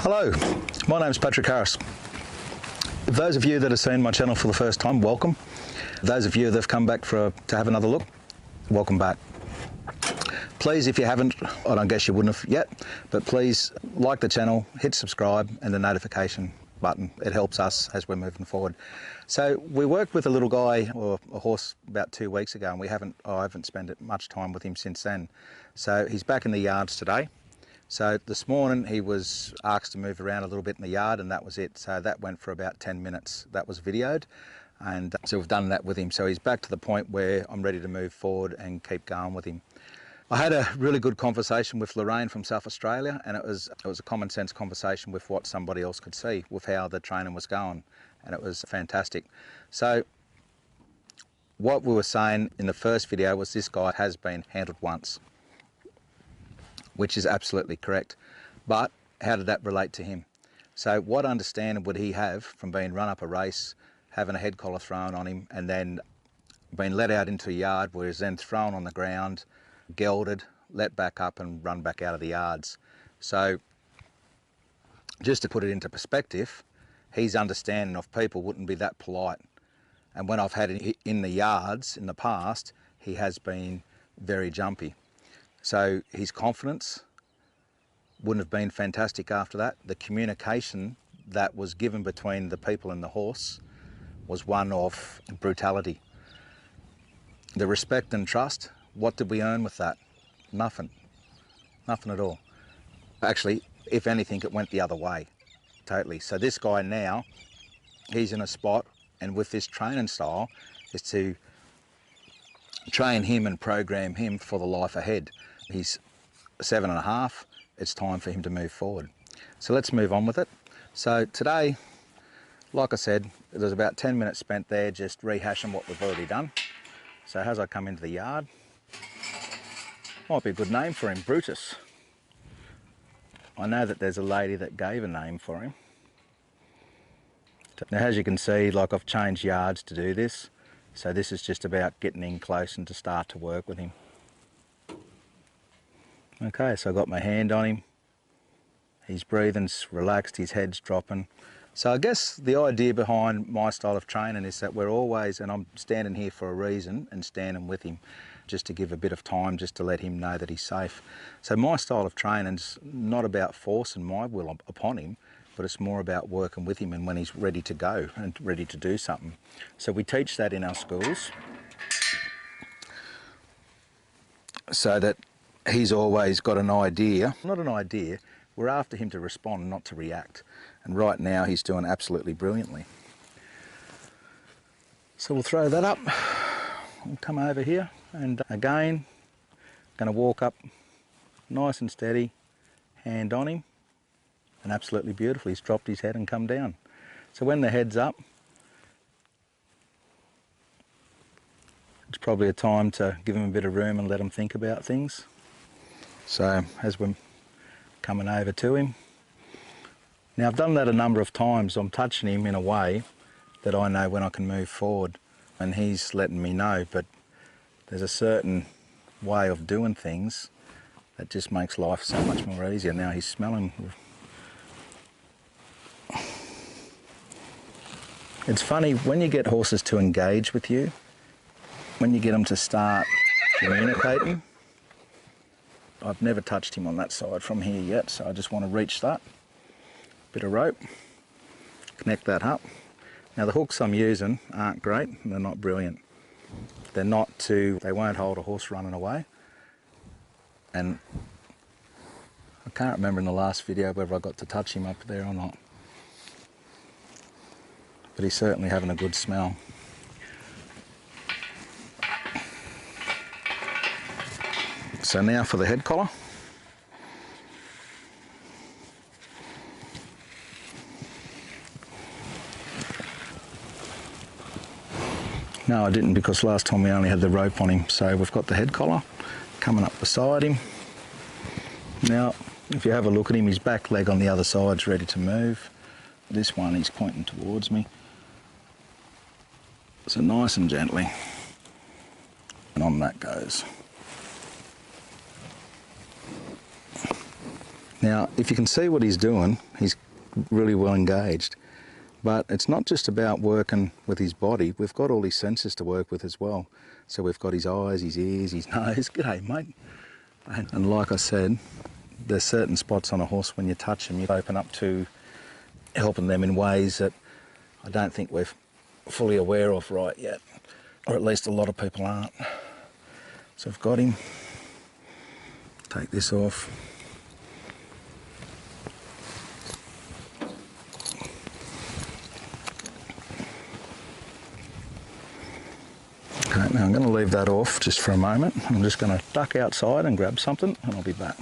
Hello, my name's Patrick Harris. Those of you that have seen my channel for the first time, welcome. Those of you that have come back to have another look, welcome back. Please, if you haven't, I don't guess you wouldn't have yet, but please like the channel, hit subscribe and the notification button. It helps us as we're moving forward. So we worked with a little guy, or a horse, about 2 weeks ago, and I haven't spent much time with him since then. So he's back in the yards today. So this morning he was asked to move around a little bit in the yard, and that was it. So that went for about 10 minutes. That was videoed, and so we've done that with him. So he's back to the point where I'm ready to move forward and keep going with him. I had a really good conversation with Lorraine from South Australia, and it was a common sense conversation with what somebody else could see with how the training was going, and it was fantastic. So what we were saying in the first video was this guy has been handled once, which is absolutely correct. But how did that relate to him? So what understanding would he have from being run up a race, having a head collar thrown on him, and then being let out into a yard where he's then thrown on the ground, gelded, let back up and run back out of the yards? So just to put it into perspective, his understanding of people wouldn't be that polite. And when I've had it in the yards in the past, he has been very jumpy. So his confidence wouldn't have been fantastic after that. The communication that was given between the people and the horse was one of brutality. The respect and trust, what did we earn with that? Nothing. Nothing at all. Actually, if anything, it went the other way, totally. So this guy now, he's in a spot, and with this training style, is to train him and program him for the life ahead. He's 7.5, it's time for him to move forward. So let's move on with it. So today, like I said, there's about 10 minutes spent there just rehashing what we've already done. So as I come into the yard, might be a good name for him, Brutus. I know that there's a lady that gave a name for him. Now as you can see, like, I've changed yards to do this. So this is just about getting in close and to start to work with him. Okay, so I got my hand on him. He's breathing relaxed, his head's dropping. So I guess the idea behind my style of training is that we're always, and I'm standing here for a reason and standing with him, just to give a bit of time, just to let him know that he's safe. So my style of training's not about forcing my will upon him, but it's more about working with him and when he's ready to go and ready to do something. So we teach that in our schools, so that he's always got an idea, not an idea, we're after him to respond, not to react. And right now he's doing absolutely brilliantly. So we'll throw that up, we'll come over here, and again, gonna walk up nice and steady, hand on him, and absolutely beautiful. He's dropped his head and come down. So when the head's up, it's probably a time to give him a bit of room and let him think about things. So as we're coming over to him, now I've done that a number of times. I'm touching him in a way that I know when I can move forward, and he's letting me know, but there's a certain way of doing things that just makes life so much more easier. Now he's smelling. It's funny, when you get horses to engage with you, when you get them to start communicating, I've never touched him on that side from here yet, so I just want to reach that. Bit of rope, connect that up. Now the hooks I'm using aren't great, and they're not brilliant. They won't hold a horse running away. And I can't remember in the last video whether I got to touch him up there or not. But he's certainly having a good smell. So now for the head collar. No, I didn't, because last time we only had the rope on him. So we've got the head collar coming up beside him. Now, if you have a look at him, his back leg on the other side's ready to move. This one, he's pointing towards me. So nice and gently, and on that goes. Now, if you can see what he's doing, he's really well engaged. But it's not just about working with his body, we've got all his senses to work with as well. So we've got his eyes, his ears, his nose. G'day, mate. And like I said, there's certain spots on a horse when you touch them, you open up to helping them in ways that I don't think we're fully aware of right yet, or at least a lot of people aren't. So I've got him. Take this off. Okay, now I'm going to leave that off just for a moment. I'm just going to duck outside and grab something and I'll be back.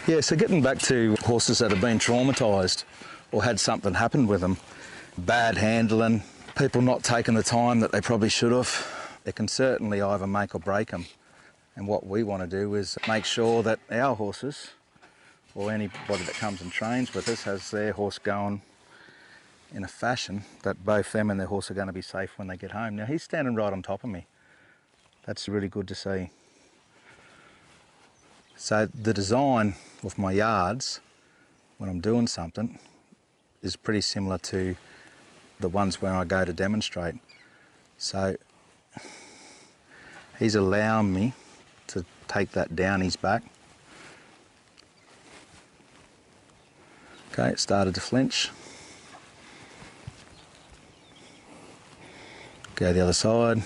Yeah, so getting back to horses that have been traumatised or had something happen with them, bad handling, people not taking the time that they probably should have, it can certainly either make or break them. And what we want to do is make sure that our horses, or anybody that comes and trains with us, has their horse going in a fashion that both them and their horse are going to be safe when they get home. Now he's standing right on top of me. That's really good to see. So the design of my yards when I'm doing something is pretty similar to the ones where I go to demonstrate. So he's allowing me to take that down his back. Okay, it started to flinch. Go the other side.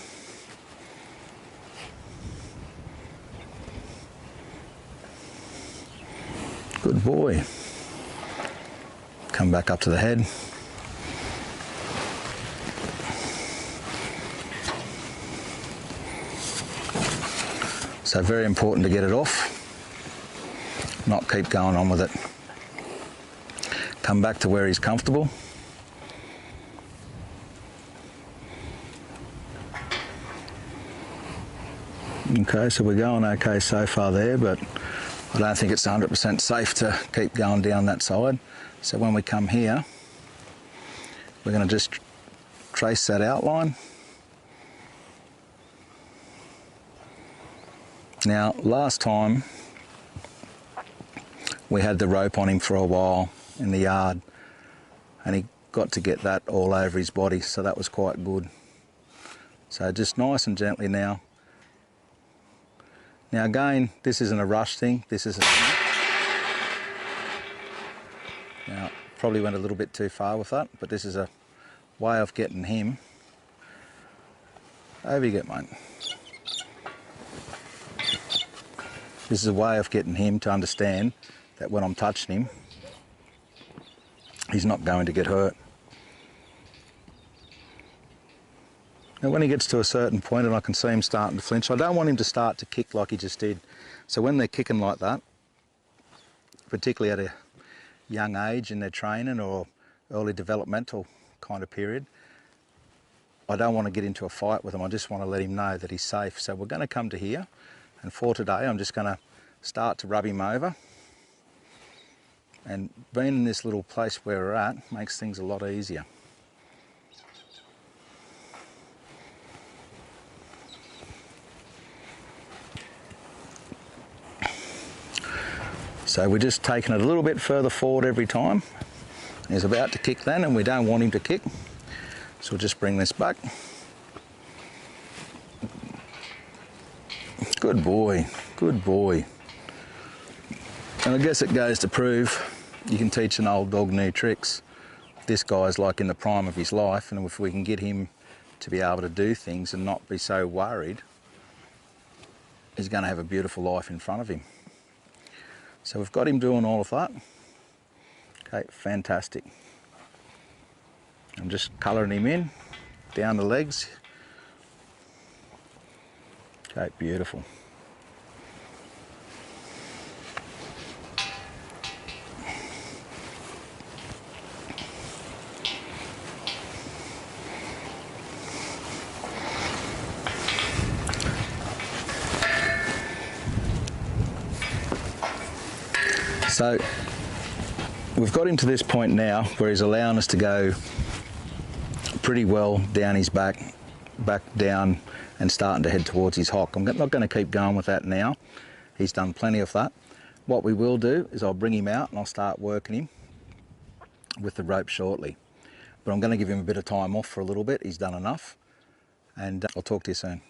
Good boy. Come back up to the head. So very important to get it off, not keep going on with it. Come back to where he's comfortable. Okay, so we're going okay so far there, but I don't think it's 100% safe to keep going down that side. So when we come here, we're going to just trace that outline. Now, last time we had the rope on him for a while in the yard and he got to get that all over his body, so that was quite good. So just nice and gently now. Now again, this isn't a rush thing, this is a... Now, probably went a little bit too far with that, but this is a way of getting him. Over you get, mate. This is a way of getting him to understand that when I'm touching him, he's not going to get hurt. Now when he gets to a certain point and I can see him starting to flinch, I don't want him to start to kick like he just did. So when they're kicking like that, particularly at a young age in their training or early developmental kind of period, I don't want to get into a fight with him. I just want to let him know that he's safe. So we're going to come to here, and for today I'm just going to start to rub him over. And being in this little place where we're at makes things a lot easier. So we're just taking it a little bit further forward every time. He's about to kick then, and we don't want him to kick. So we'll just bring this back. Good boy, good boy. And I guess it goes to prove you can teach an old dog new tricks. This guy's like in the prime of his life, and if we can get him to be able to do things and not be so worried, he's going to have a beautiful life in front of him. So we've got him doing all of that. Okay, fantastic. I'm just colouring him in, down the legs. Okay, beautiful. So we've got him to this point now where he's allowing us to go pretty well down his back down and starting to head towards his hock. I'm not going to keep going with that now. He's done plenty of that. What we will do is I'll bring him out and I'll start working him with the rope shortly. But I'm going to give him a bit of time off for a little bit. He's done enough, and I'll talk to you soon.